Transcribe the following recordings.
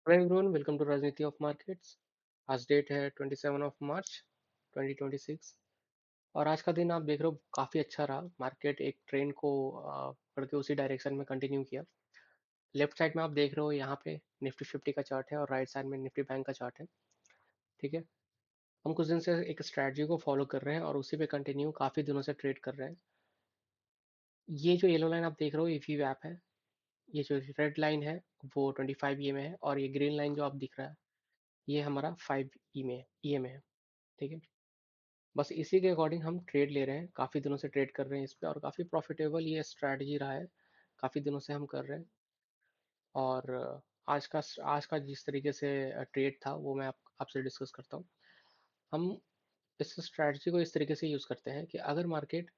Hello everyone, welcome to राजनीति of markets. आज date है 27 मार्च 2026। और आज का दिन आप देख रहे हो काफ़ी अच्छा रहा। मार्केट एक ट्रेंड को पकड़ के उसी डायरेक्शन में कंटिन्यू किया। लेफ्ट साइड में आप देख रहे हो यहाँ पे निफ्टी 50 का चार्ट है और राइट साइड में निफ्टी बैंक का चार्ट है। ठीक है, हम कुछ दिन से एक स्ट्रैटेजी को फॉलो कर रहे हैं और उसी पे कंटिन्यू काफ़ी दिनों से ट्रेड कर रहे हैं। ये जो येलो लाइन आप देख रहे हो ये वी ऐप है। ये जो रेड लाइन है वो 25 ई में है और ये ग्रीन लाइन जो आप दिख रहा है ये हमारा 5 ई में है। ठीक है, बस इसी के अकॉर्डिंग हम ट्रेड ले रहे हैं। काफ़ी दिनों से ट्रेड कर रहे हैं इस पे और काफ़ी प्रॉफिटेबल ये स्ट्रैटेजी रहा है। काफ़ी दिनों से हम कर रहे हैं। और आज का जिस तरीके से ट्रेड था वो मैं आपसे डिस्कस करता हूँ। हम इस स्ट्रैटेजी को इस तरीके से यूज़ करते हैं कि अगर मार्केट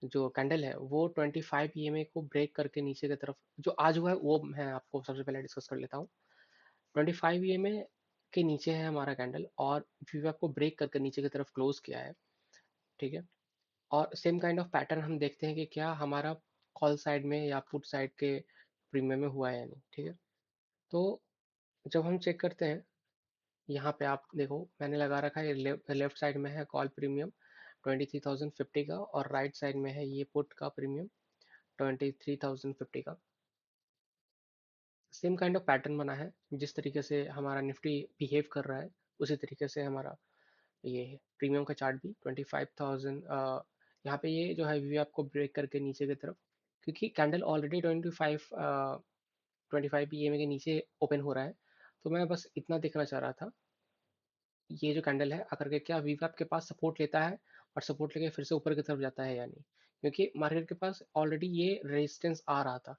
जो कैंडल है वो 25 ईएमए को ब्रेक करके नीचे की तरफ जो आज हुआ है वो मैं आपको सबसे पहले डिस्कस कर लेता हूँ। 25 ईएमए के नीचे है हमारा कैंडल और वीवैप को ब्रेक करके नीचे की तरफ क्लोज किया है। ठीक है, और सेम काइंड ऑफ पैटर्न हम देखते हैं कि क्या हमारा कॉल साइड में या पुट साइड के प्रीमियम में हुआ है या नहीं। ठीक है, तो जब हम चेक करते हैं यहाँ पे आप देखो मैंने लगा रखा है लेफ्ट साइड में है कॉल प्रीमियम 23,050 का और राइट साइड में है ये पुट का प्रीमियम 23,050 का। सेम काइंड ऑफ पैटर्न बना है। जिस तरीके से हमारा निफ्टी बिहेव कर रहा है उसी तरीके से हमारा ये प्रीमियम का चार्ट भी 25,000 यहाँ पे ये जो है वी आपको ब्रेक करके नीचे की तरफ, क्योंकि कैंडल ऑलरेडी 25 ईएमए के नीचे ओपन हो रहा है। तो मैं बस इतना देखना चाह रहा था ये जो कैंडल है आकर के क्या वी आपके पास सपोर्ट लेता है और सपोर्ट लेके फिर से ऊपर की तरफ जाता है या नहीं, क्योंकि मार्केट के पास ऑलरेडी ये रेजिस्टेंस आ रहा था।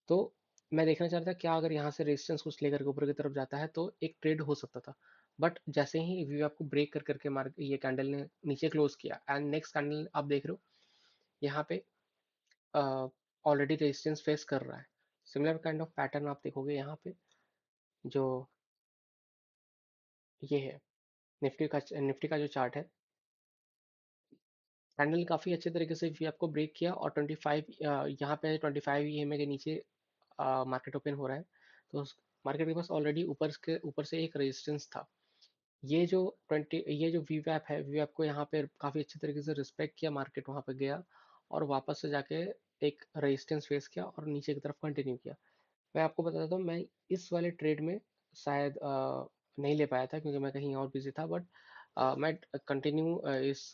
तो मैं देखना चाह रहा था क्या अगर यहाँ से रेजिस्टेंस कुछ लेकर के ऊपर की तरफ जाता है तो एक ट्रेड हो सकता था। बट जैसे ही व्यू आपको ब्रेक कर करके मार्केट ये कैंडल ने नीचे क्लोज किया एंड नेक्स्ट कैंडल आप देख रहे हो यहाँ पे ऑलरेडी रेजिस्टेंस फेस कर रहा है। सिमिलर काइंड ऑफ पैटर्न आप देखोगे यहाँ पे जो ये है निफ्टी का जो चार्ट है। कैंडल काफी अच्छे तरीके से व्यू आपको ब्रेक किया और 25 यहाँ पे 25 ईएमए के नीचे मार्केट ओपन हो रहा है। तो मार्केट के पास ऑलरेडी ऊपर से एक रेजिस्टेंस था। ये जो वी वैप है वी वैप को यहाँ पे काफी अच्छे तरीके से रिस्पेक्ट किया, मार्केट वहां पे गया और वापस से जाके एक रेजिस्टेंस फेस किया और नीचे की तरफ कंटिन्यू किया। मैं आपको बता देता हूँ मैं इस वाले ट्रेड में शायद नहीं ले पाया था क्योंकि मैं कहीं और बिजी था। बट मैं कंटिन्यू इस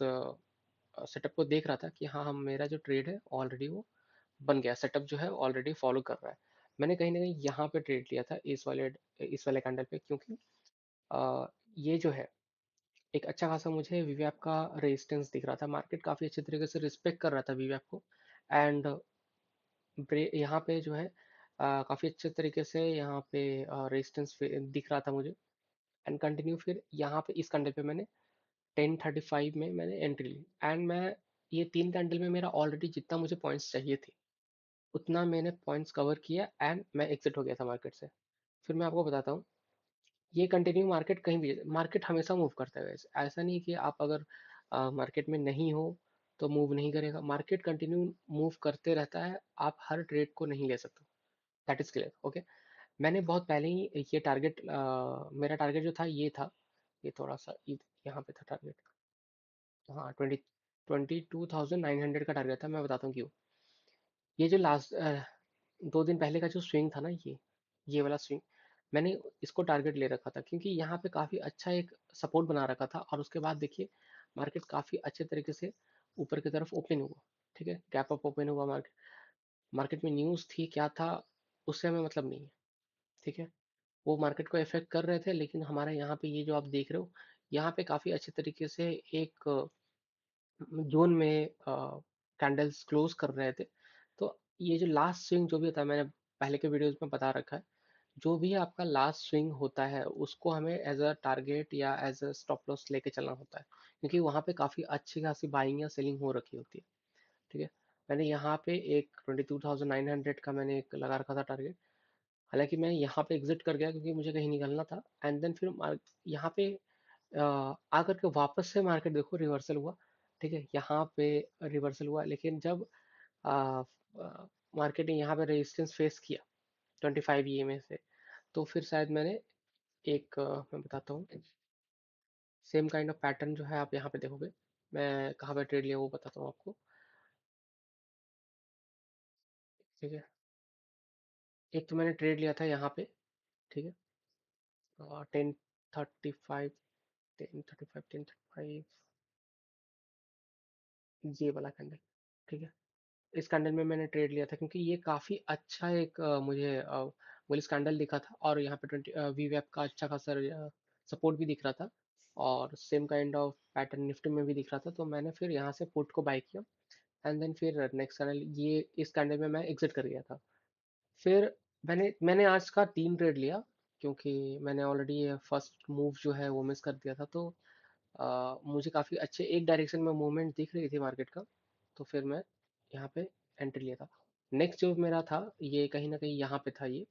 सेटअप को देख रहा था कि हाँ हम मेरा जो ट्रेड है ऑलरेडी वो बन गया, सेटअप जो है ऑलरेडी फॉलो कर रहा है। मैंने कहीं ना कहीं यहाँ पे ट्रेड लिया था इस वाले कैंडल पे, क्योंकि ये जो है एक अच्छा खासा मुझे वीवैप का रेजिस्टेंस दिख रहा था। मार्केट काफी अच्छे तरीके से रिस्पेक्ट कर रहा था वीवैप को एंड यहाँ पे जो है काफी अच्छे तरीके से यहाँ पे रेजिस्टेंस दिख रहा था मुझे एंड कंटिन्यू फिर यहाँ पे इस कैंडल पे मैंने 10:35 में मैंने एंट्री ली एंड मैं ये तीन कैंडल में मेरा ऑलरेडी जितना मुझे पॉइंट्स चाहिए थे उतना मैंने पॉइंट्स कवर किया एंड मैं एग्जिट हो गया था मार्केट से। फिर मैं आपको बताता हूँ ये कंटिन्यू मार्केट कहीं भी मार्केट हमेशा मूव करता है वैसे, ऐसा नहीं कि आप अगर मार्केट में नहीं हो तो मूव नहीं करेगा। मार्केट कंटिन्यू मूव करते रहता है, आप हर ट्रेड को नहीं ले सकते। That is clear, okay. मैंने बहुत पहले ही ये टारगेट मेरा टारगेट जो था ये था, ये थोड़ा सा यहाँ पे था टारगेट। हाँ 22,900 का टारगेट था। मैं बताता हूँ क्यों। ये जो लास्ट 2 दिन पहले का जो स्विंग था ना ये वाला स्विंग मैंने इसको टारगेट ले रखा था क्योंकि यहाँ पे काफी अच्छा एक सपोर्ट बना रखा था और उसके बाद देखिए मार्केट काफी अच्छे तरीके से ऊपर की तरफ ओपन हुआ। ठीक है, गैप अप ओपन हुआ मार्केट। मार्केट में न्यूज थी क्या था उससे हमें मतलब नहीं है। ठीक है, वो मार्केट को इफेक्ट कर रहे थे लेकिन हमारे यहाँ पे ये जो आप देख रहे हो यहाँ पे काफी अच्छे तरीके से एक जोन में कैंडल्स क्लोज कर रहे थे। तो ये जो लास्ट स्विंग जो भी होता है मैंने पहले के वीडियोस में बता रखा है, जो भी आपका लास्ट स्विंग होता है उसको हमें एज अ टारगेट या एज अ स्टॉप लॉस लेके चलना होता है, क्योंकि वहां पे काफी अच्छी खासी बाइंग या सेलिंग हो रखी होती है। ठीक है, मैंने यहाँ पे एक 22,900 का मैंने एक लगा रखा था टारगेट। हालांकि मैं यहाँ पे एग्जिट कर गया क्योंकि मुझे कहीं निकलना था एंड देन फिर यहाँ पे आकर के वापस से मार्केट देखो रिवर्सल हुआ। ठीक है, यहाँ पे रिवर्सल हुआ लेकिन जब मार्केट ने यहाँ पे रेजिस्टेंस फेस किया 25 ईएमए से, तो फिर शायद मैंने मैं बताता हूँ। सेम काइंड ऑफ पैटर्न जो है आप यहाँ पे देखोगे। मैं कहाँ पे ट्रेड लिया वो बताता हूँ आपको। ठीक है, एक तो मैंने ट्रेड लिया था यहाँ पे। ठीक है, 10:35, 10:35, 10:35, ये वाला कैंडल। ठीक है, इस कैंडल में मैंने ट्रेड लिया था क्योंकि ये काफी अच्छा एक मुझे बुलिश कैंडल दिखा था, और यहाँ पे 20 वी वेब का अच्छा खासा सपोर्ट भी दिख रहा था, और same kind of pattern Nifty में भी दिख रहा था, तो मैंने फिर यहाँ से पुट को बाय किया। एंड देन फिर नेक्स्ट कैंडल, ये इस कैंडल में मैं एग्जिट कर गया था। फिर मैंने मैंने आज का 3 ट्रेड लिया, क्योंकि मैंने ऑलरेडी फर्स्ट मूव जो है वो मिस कर दिया था। तो मुझे काफ़ी अच्छे एक डायरेक्शन में मूवमेंट दिख रही थी मार्केट का, तो फिर मैं यहाँ पे एंट्री लिया था। नेक्स्ट जो मेरा था, ये कहीं ना कहीं यहाँ पे था, ये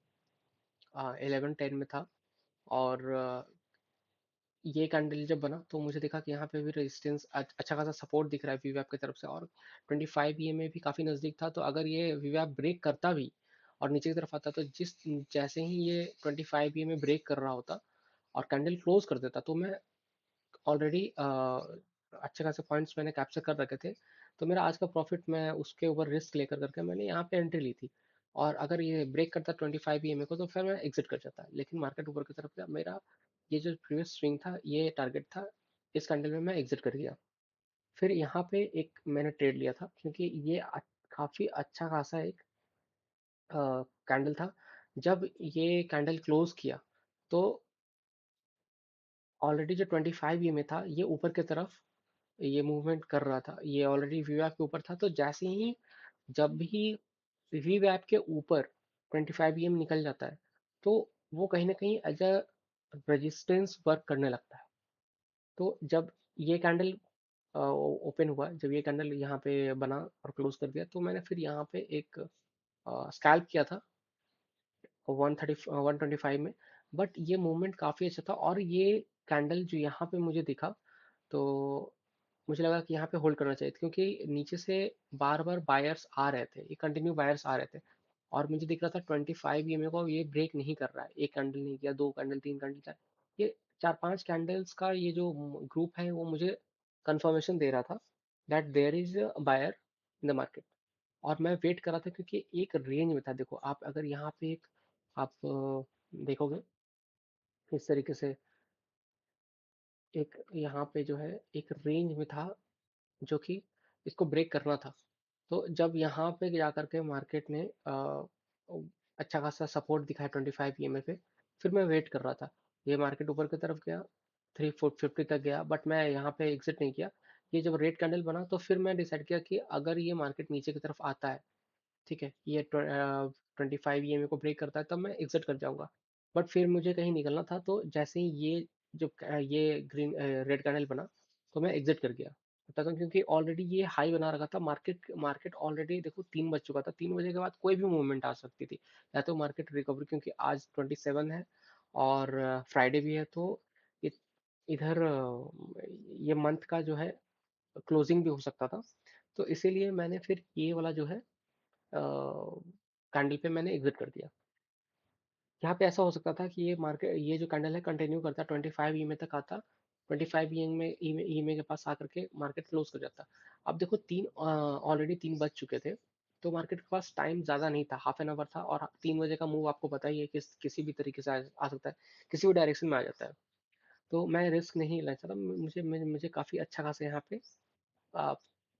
11:10 में था। और ये कैंडल जब बना तो मुझे दिखा कि यहाँ पे भी रेजिस्टेंस अच्छा खासा सपोर्ट दिख रहा है वीवैप की तरफ से, और 25 ईएमए भी काफ़ी नज़दीक था। तो अगर ये वीवैप ब्रेक करता भी और नीचे की तरफ आता, तो जैसे ही ये 25 ईएमए ब्रेक कर रहा होता और कैंडल क्लोज कर देता, तो मैं ऑलरेडी अच्छे खासे पॉइंट्स मैंने कैप्चर कर रखे थे। तो मेरा आज का प्रॉफिट, मैं उसके ऊपर रिस्क लेकर करके मैंने यहाँ पे एंट्री ली थी। और अगर ये ब्रेक करता 25 ईएमए को, तो फिर मैं एग्जिट कर जाता, लेकिन मार्केट ऊपर की तरफ गया। मेरा ये जो प्रीवियस स्विंग था, ये टारगेट था, इस कैंडल में मैं एग्जिट कर गया। फिर यहाँ पे एक मैंने ट्रेड लिया था, क्योंकि ये काफी अच्छा खासा एक कैंडल था। जब ये कैंडल क्लोज किया, तो ऑलरेडी जो 25 ये में था, ये ऊपर की तरफ ये मूवमेंट कर रहा था, ये ऑलरेडी वीवैप के ऊपर था। तो जैसे ही, जब भी वीवैप के ऊपर 25 ईएम निकल जाता है, तो वो कहीं ना कहीं एज अ रेजिस्टेंस वर्क करने लगता है। तो जब ये कैंडल ओपन हुआ, जब ये कैंडल यहाँ पे बना और क्लोज कर दिया, तो मैंने फिर यहाँ पे एक स्कैल्प किया था 125 में। बट ये मूवमेंट काफ़ी अच्छा था, और ये कैंडल जो यहाँ पे मुझे दिखा, तो मुझे लगा कि यहाँ पे होल्ड करना चाहिए, क्योंकि नीचे से बार बार बायर्स आ रहे थे, ये कंटिन्यू बायर्स आ रहे थे। और मुझे दिख रहा था 25 ईएमए को ये ब्रेक नहीं कर रहा है, एक कैंडल नहीं किया, 2 कैंडल, 3 कैंडल, चार, ये 4-5 कैंडल्स का ये जो ग्रुप है, वो मुझे कंफर्मेशन दे रहा था that there is a buyer in the market. और मैं वेट कर रहा था, क्योंकि एक रेंज में था। देखो आप, अगर यहाँ पे एक आप देखोगे इस तरीके से, एक यहाँ पे जो है एक रेंज में था, जो कि इसको ब्रेक करना था। तो जब यहाँ पे जाकर के मार्केट ने अच्छा खासा सपोर्ट दिखाया 25 ईएमए पे, फिर मैं वेट कर रहा था। ये मार्केट ऊपर की तरफ गया, 350 तक गया, बट मैं यहाँ पे एग्जिट नहीं किया। ये जब रेड कैंडल बना, तो फिर मैं डिसाइड किया कि अगर ये मार्केट नीचे की तरफ आता है, ठीक है, ये 25 ईएमए को ब्रेक करता है, तब मैं एग्जिट कर जाऊंगा। बट फिर मुझे कहीं निकलना था, तो जैसे ही ये ग्रीन रेड कैंडल बना, तो मैं एग्जिट कर गया। बताता हूँ, क्योंकि ऑलरेडी ये हाई बना रखा था। मार्केट मार्केट ऑलरेडी देखो 3 बज चुका था, 3 बजे के बाद कोई भी मूवमेंट आ सकती थी, या तो मार्केट रिकवरी, क्योंकि आज 27 है और फ्राइडे भी है। तो इ- इधर ये मंथ का जो है क्लोजिंग भी हो सकता था। तो इसीलिए मैंने फिर ये वाला जो है कैंडल पे मैंने एग्जिट कर दिया। यहाँ पे ऐसा हो सकता था कि ये मार्केट, ये जो कैंडल है कंटिन्यू करता, 25 ईएमए तक आता, 25 ईएमए ईएमए के पास आकर के मार्केट क्लोज कर जाता। अब देखो, तीन ऑलरेडी 3 बज चुके थे, तो मार्केट के पास टाइम ज़्यादा नहीं था, हाफ एन आवर था। और 3 बजे का मूव आपको पता ही है कि किसी भी तरीके से आ सकता है, किसी भी डायरेक्शन में आ जाता है। तो मैं रिस्क नहीं लेना चाहता। मुझे काफ़ी अच्छा खासा यहाँ पे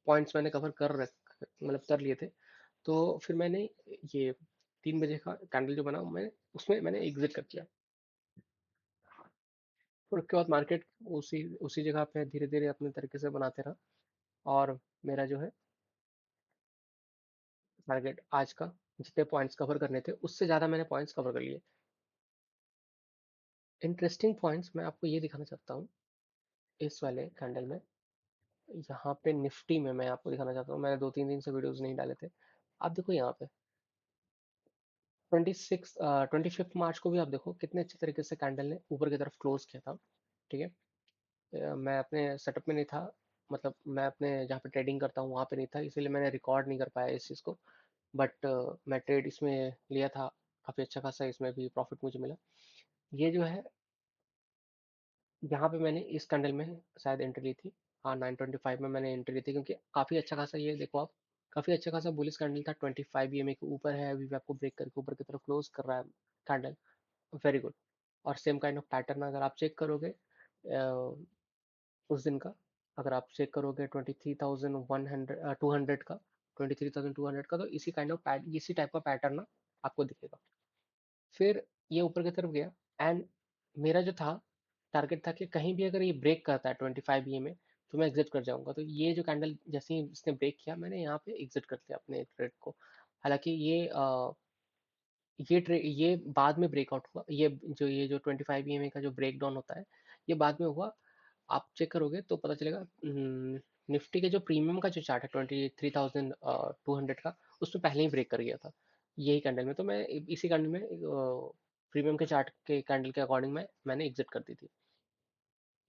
पॉइंट्स मैंने कवर कर रख मतलब कर लिए थे। तो फिर मैंने ये 3 बजे का कैंडल जो बना, मैं उसमें मैंने एग्जिट कर दिया। फिर उसके बाद मार्केट उसी उसी जगह पे धीरे धीरे अपने तरीके से बनाते रहा, और मेरा जो है टारगेट आज का, जितने पॉइंट्स कवर करने थे, उससे ज़्यादा मैंने पॉइंट्स कवर कर लिए। इंटरेस्टिंग पॉइंट्स मैं आपको ये दिखाना चाहता हूँ इस वाले कैंडल में। यहाँ पे निफ्टी में मैं आपको दिखाना चाहता हूँ, मैंने 2-3 दिन से वीडियोस नहीं डाले थे। आप देखो यहाँ पे 25 को भी आप देखो कितने अच्छे तरीके से कैंडल ने ऊपर की तरफ क्लोज किया था। ठीक है, मैं अपने सेटअप में नहीं था, मतलब मैं अपने जहाँ पे ट्रेडिंग करता हूँ वहाँ पे नहीं था, इसीलिए मैंने रिकॉर्ड नहीं कर पाया इस चीज़ को। बट मैं ट्रेड इसमें लिया था, काफ़ी अच्छा खासा इसमें भी प्रॉफिट मुझे मिला। ये जो है यहाँ पे मैंने इस कैंडल में शायद एंट्री ली थी। हाँ, 925 में मैंने एंट्री ली थी, क्योंकि काफी अच्छा खासा, ये देखो आप, काफी अच्छा खासा बुलिश कैंडल था। 25 ईएमए के ऊपर है, अभी भी आपको ब्रेक करके ऊपर की तरफ क्लोज कर रहा है कैंडल। Very good. और सेम काइंड ऑफ पैटर्न अगर आप चेक करोगे उस दिन का, अगर आप चेक करोगे 23,100 200 का, 23,200 का, तो इसी काइंड ऑफ इसी टाइप का पैटर्न ना आपको दिखेगा। फिर ये ऊपर की तरफ गया, एंड मेरा जो था टारगेट था कि कहीं भी अगर ये ब्रेक करता है 25 ई में, तो मैं एग्जिट कर जाऊंगा। तो ये जो कैंडल जैसे ही इसने ब्रेक किया, मैंने यहाँ पे एग्जिट कर लिया अपने ट्रेड को। हालांकि ये बाद में ब्रेकआउट हुआ, ये जो 25 ईएमए का जो ब्रेक डाउन होता है, ये बाद में हुआ। आप चेक करोगे तो पता चलेगा। निफ्टी के जो प्रीमियम का जो चार्ट है 23,200 का, उसमें पहले ही ब्रेक कर गया था यही कैंडल में। तो मैं इसी कैंडल में प्रीमियम के चार्ट के कैंडल के अकॉर्डिंग मैंने एग्जिट कर दी थी।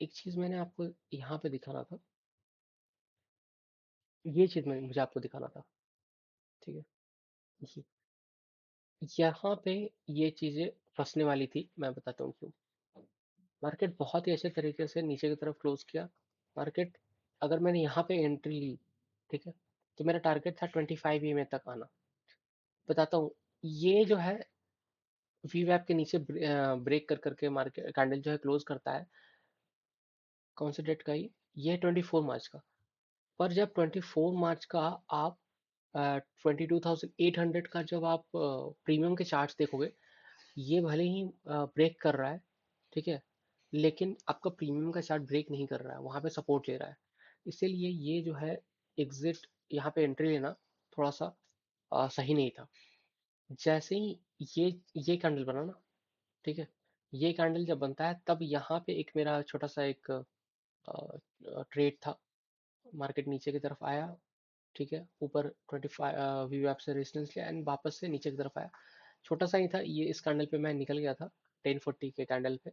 एक चीज मैंने आपको यहाँ पे दिखाना था, ये चीज मैं मुझे आपको दिखाना था। ठीक है। ये- यहाँ पे ये चीजें फंसने वाली थी, मैं बताता हूँ क्यों। मार्केट बहुत ही अच्छे तरीके से नीचे की तरफ क्लोज किया। मार्केट, अगर मैंने यहाँ पे एंट्री ली, ठीक है, तो मेरा टारगेट था 25 ईएमए तक आना। बताता हूँ, ये जो है वी वैप के नीचे ब्रेक कर करके मार्केट कैंडल जो है क्लोज करता है। कौन से डेट का ये है 24 मार्च का। पर जब 24 मार्च का आप 22,800 का जब आप प्रीमियम के चार्ट्स देखोगे, ये भले ही ब्रेक कर रहा है, ठीक है, लेकिन आपका प्रीमियम का चार्ट ब्रेक नहीं कर रहा है, वहां पे सपोर्ट ले रहा है। इसीलिए ये जो है एग्जिट, यहाँ पे एंट्री लेना थोड़ा सा सही नहीं था। जैसे ही ये ये कैंडल बना ना, ठीक है, ये कैंडल जब बनता है, तब यहाँ पे एक मेरा छोटा सा एक ट्रेड था। मार्केट नीचे की तरफ आया, ठीक है, ऊपर 25 वीवैप से रेजिस्टेंस लिया, एंड वापस से नीचे की तरफ आया। छोटा सा ही था ये, इस कैंडल पे मैं निकल गया था 1040 के कैंडल पे।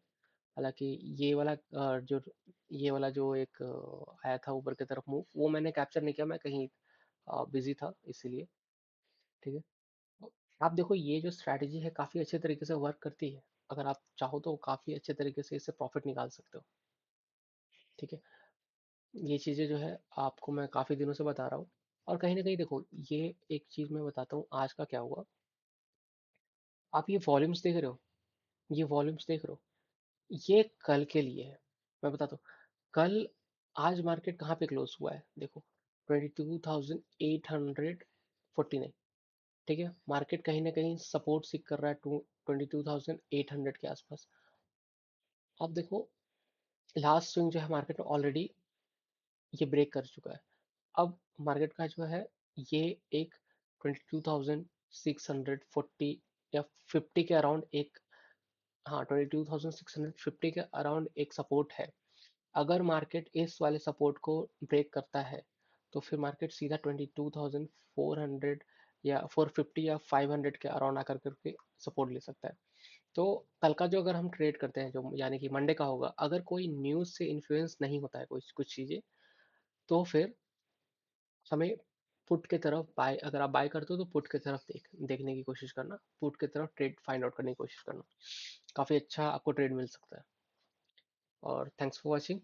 हालांकि ये वाला जो एक आया था ऊपर की तरफ मूव, वो मैंने कैप्चर नहीं किया, मैं कहीं बिजी था इसीलिए। ठीक है। तो आप देखो, ये जो स्ट्रैटेजी है काफी अच्छे तरीके से वर्क करती है। अगर आप चाहो तो काफी अच्छे तरीके से इससे प्रॉफिट निकाल सकते हो। ठीक है। ये चीजें जो है आपको मैं काफी दिनों से बता रहा हूँ। और कहीं ना कहीं देखो, ये एक चीज मैं बताता हूँ आज का क्या हुआ। आप ये वॉल्यूम्स देख रहे हो, ये वॉल्यूम्स देख रहे हो, ये कल के लिए है। मैं बताता हूँ, कल, आज मार्केट कहाँ पे क्लोज हुआ है देखो, 22,849। ठीक है, मार्केट कहीं ना कहीं सपोर्ट सीख कर रहा है 22,800 के आसपास। अब देखो, लास्ट स्विंग जो है मार्केट में ऑलरेडी ये ब्रेक कर चुका है। अब मार्केट का जो है ये एक 22,640 या 50 के अराउंड एक, हाँ, 22,650 के अराउंड एक सपोर्ट है। अगर मार्केट इस वाले सपोर्ट को ब्रेक करता है, तो फिर मार्केट सीधा 22,400 या 450 या 500 के अराउंड आकर करके सपोर्ट ले सकता है। तो कल का जो अगर हम ट्रेड करते हैं, जो यानी कि मंडे का होगा, अगर कोई न्यूज़ से इन्फ्लुएंस नहीं होता है कुछ कुछ चीज़ें, तो फिर हमें पुट के तरफ बाय, अगर आप बाय करते हो तो पुट की तरफ देखने की कोशिश करना, पुट की तरफ ट्रेड फाइंड आउट करने की कोशिश करना। काफ़ी अच्छा आपको ट्रेड मिल सकता है। और थैंक्स फॉर वॉचिंग।